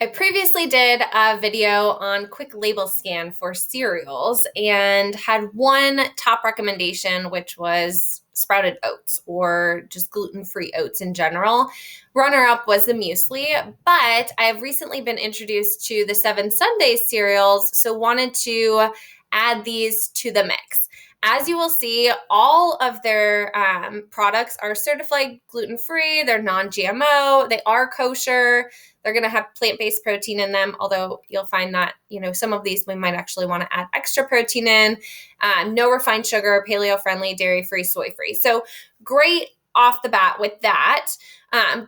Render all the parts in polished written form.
I previously did a video on quick label scan for cereals and had one top recommendation, which was sprouted oats or just gluten-free oats in general. Runner-up was the muesli, but I have recently been introduced to the 7 Sundays cereals, so wanted to add these to the mix. As you will see, all of their products are certified gluten-free, they're non-GMO, they are kosher. They're going to have plant-based protein in them, although you'll find that, some of these we might actually want to add extra protein in. No refined sugar, paleo-friendly, dairy-free, soy-free. So great off the bat with that.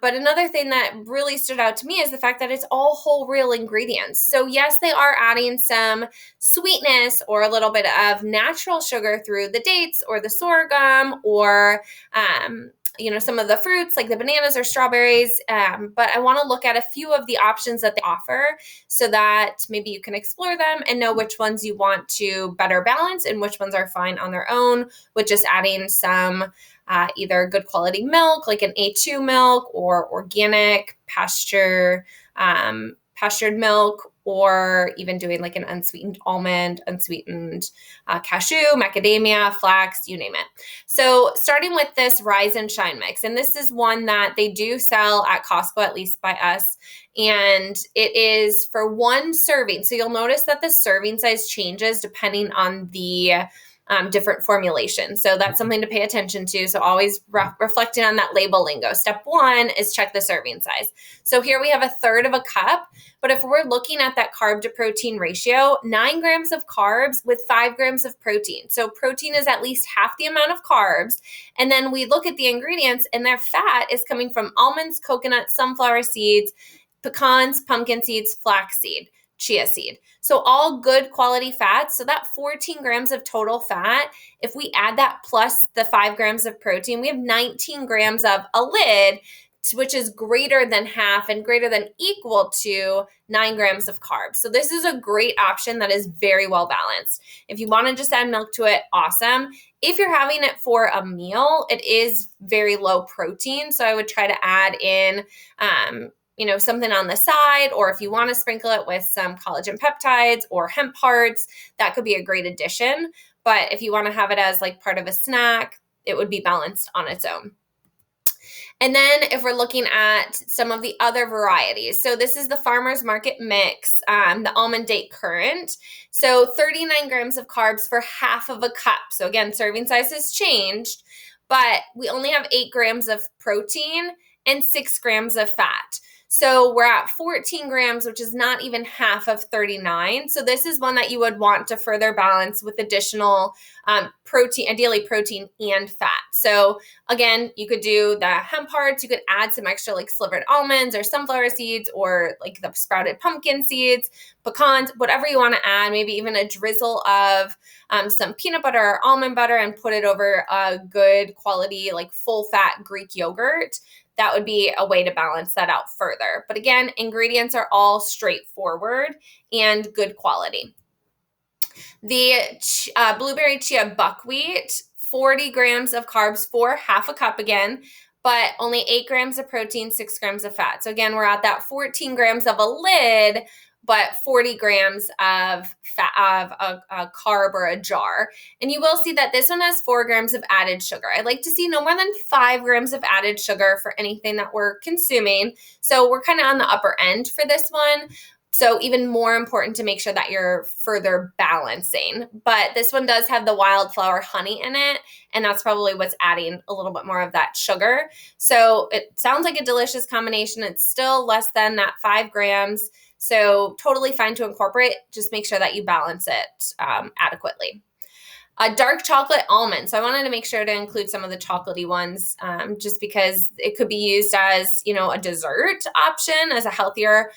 But another thing that really stood out to me is the fact that it's all whole real ingredients. So yes, they are adding some sweetness or a little bit of natural sugar through the dates or the sorghum or some of the fruits like the bananas or strawberries. But I want to look at a few of the options that they offer so that maybe you can explore them and know which ones you want to better balance and which ones are fine on their own with just adding some either good quality milk, like an A2 milk, or organic pastured milk, or even doing like an unsweetened almond, unsweetened cashew, macadamia, flax, you name it. So starting with this Rise and Shine mix, and this is one that they do sell at Costco, at least by us, and it is for one serving. So you'll notice that the serving size changes depending on the different formulations. So that's something to pay attention to. So always reflecting on that label lingo. Step 1 is check the serving size. So here we have 1/3 of a cup, but if we're looking at that carb to protein ratio, 9 grams of carbs with 5 grams of protein. So protein is at least half the amount of carbs. And then we look at the ingredients and their fat is coming from almonds, coconuts, sunflower seeds, pecans, pumpkin seeds, flaxseed, chia seed. So all good quality fats. So that 14 grams of total fat, if we add that plus the 5 grams of protein, we have 19 grams of a lid, which is greater than half and greater than equal to 9 grams of carbs. So this is a great option that is very well balanced. If you want to just add milk to it, awesome. If you're having it for a meal, it is very low protein. So I would try to add in something on the side, or if you want to sprinkle it with some collagen peptides or hemp hearts, that could be a great addition. But if you want to have it as like part of a snack, it would be balanced on its own. And then if we're looking at some of the other varieties, so this is the Farmer's Market mix, the almond date current. So 39 grams of carbs for half of a cup. So again, serving size has changed, but we only have 8 grams of protein and 6 grams of fat. So we're at 14 grams, which is not even half of 39. So this is one that you would want to further balance with additional protein, ideally protein and fat. So again, you could do the hemp hearts. You could add some extra like slivered almonds or sunflower seeds or like the sprouted pumpkin seeds, pecans, whatever you want to add, maybe even a drizzle of some peanut butter or almond butter and put it over a good quality, like full fat Greek yogurt. That would be a way to balance that out further. But again, ingredients are all straightforward and good quality. The blueberry chia buckwheat, 40 grams of carbs for half a cup again, but only 8 grams of protein, 6 grams of fat. So again, we're at that 14 grams of a lid, but 40 grams of fat, of a carb or a jar. And you will see that this one has 4 grams of added sugar. I like to see no more than 5 grams of added sugar for anything that we're consuming. So we're kind of on the upper end for this one. So even more important to make sure that you're further balancing. But this one does have the wildflower honey in it, and that's probably what's adding a little bit more of that sugar. So it sounds like a delicious combination. It's still less than that 5 grams. So totally fine to incorporate. Just make sure that you balance it adequately. A dark chocolate almond. So I wanted to make sure to include some of the chocolatey ones just because it could be used as, a dessert option, as a healthier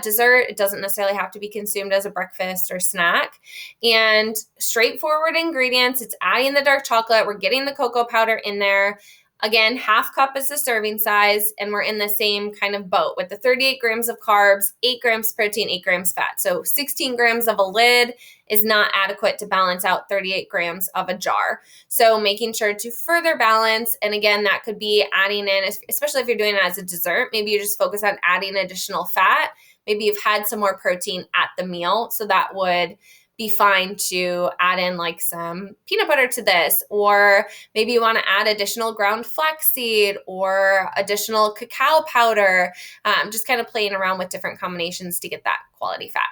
dessert. It doesn't necessarily have to be consumed as a breakfast or snack. And straightforward ingredients. It's adding the dark chocolate. We're getting the cocoa powder in there. Again, half cup is the serving size, and we're in the same kind of boat with the 38 grams of carbs, 8 grams protein, 8 grams fat. So 16 grams of a lid is not adequate to balance out 38 grams of a jar. So making sure to further balance, and again, that could be adding in, especially if you're doing it as a dessert, maybe you just focus on adding additional fat, maybe you've had some more protein at the meal. So that would be fine to add in like some peanut butter to this, or maybe you want to add additional ground flaxseed or additional cacao powder, just kind of playing around with different combinations to get that quality fat.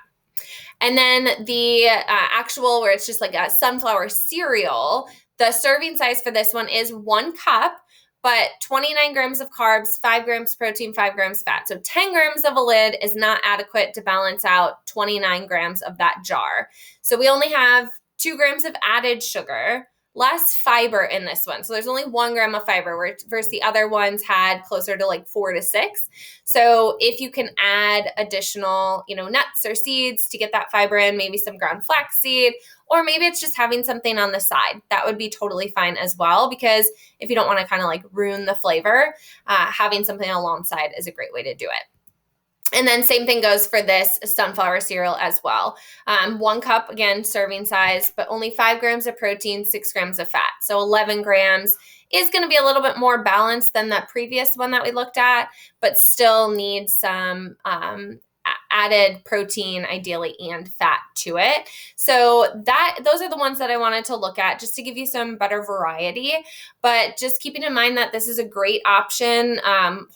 And then the actual, where it's just like a sunflower cereal, the serving size for this one is 1 cup, but 29 grams of carbs, 5 grams protein, 5 grams fat. So 10 grams of a lid is not adequate to balance out 29 grams of that jar. So we only have 2 grams of added sugar, less fiber in this one. So there's only 1 gram of fiber, versus the other ones had closer to like 4 to 6. So if you can add additional, nuts or seeds to get that fiber in, maybe some ground flaxseed, or maybe it's just having something on the side, that would be totally fine as well. Because if you don't want to kind of like ruin the flavor, having something alongside is a great way to do it. And then same thing goes for this sunflower cereal as well. 1 cup, again, serving size, but only 5 grams of protein, 6 grams of fat. So 11 grams is going to be a little bit more balanced than that previous one that we looked at, but still needs some added protein, ideally, and fat to it. So those are the ones that I wanted to look at, just to give you some better variety. But just keeping in mind that this is a great option,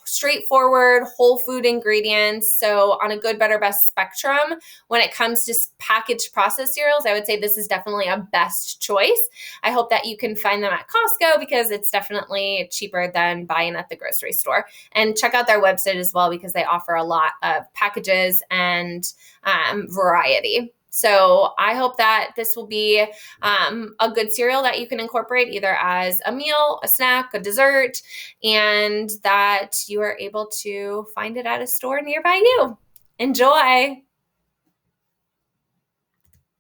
straightforward, whole food ingredients. So on a good, better, best spectrum, when it comes to packaged processed cereals, I would say this is definitely a best choice. I hope that you can find them at Costco, because it's definitely cheaper than buying at the grocery store. And check out their website as well, because they offer a lot of packages and variety. So I hope that this will be a good cereal that you can incorporate either as a meal, a snack, a dessert, and that you are able to find it at a store nearby you. Enjoy.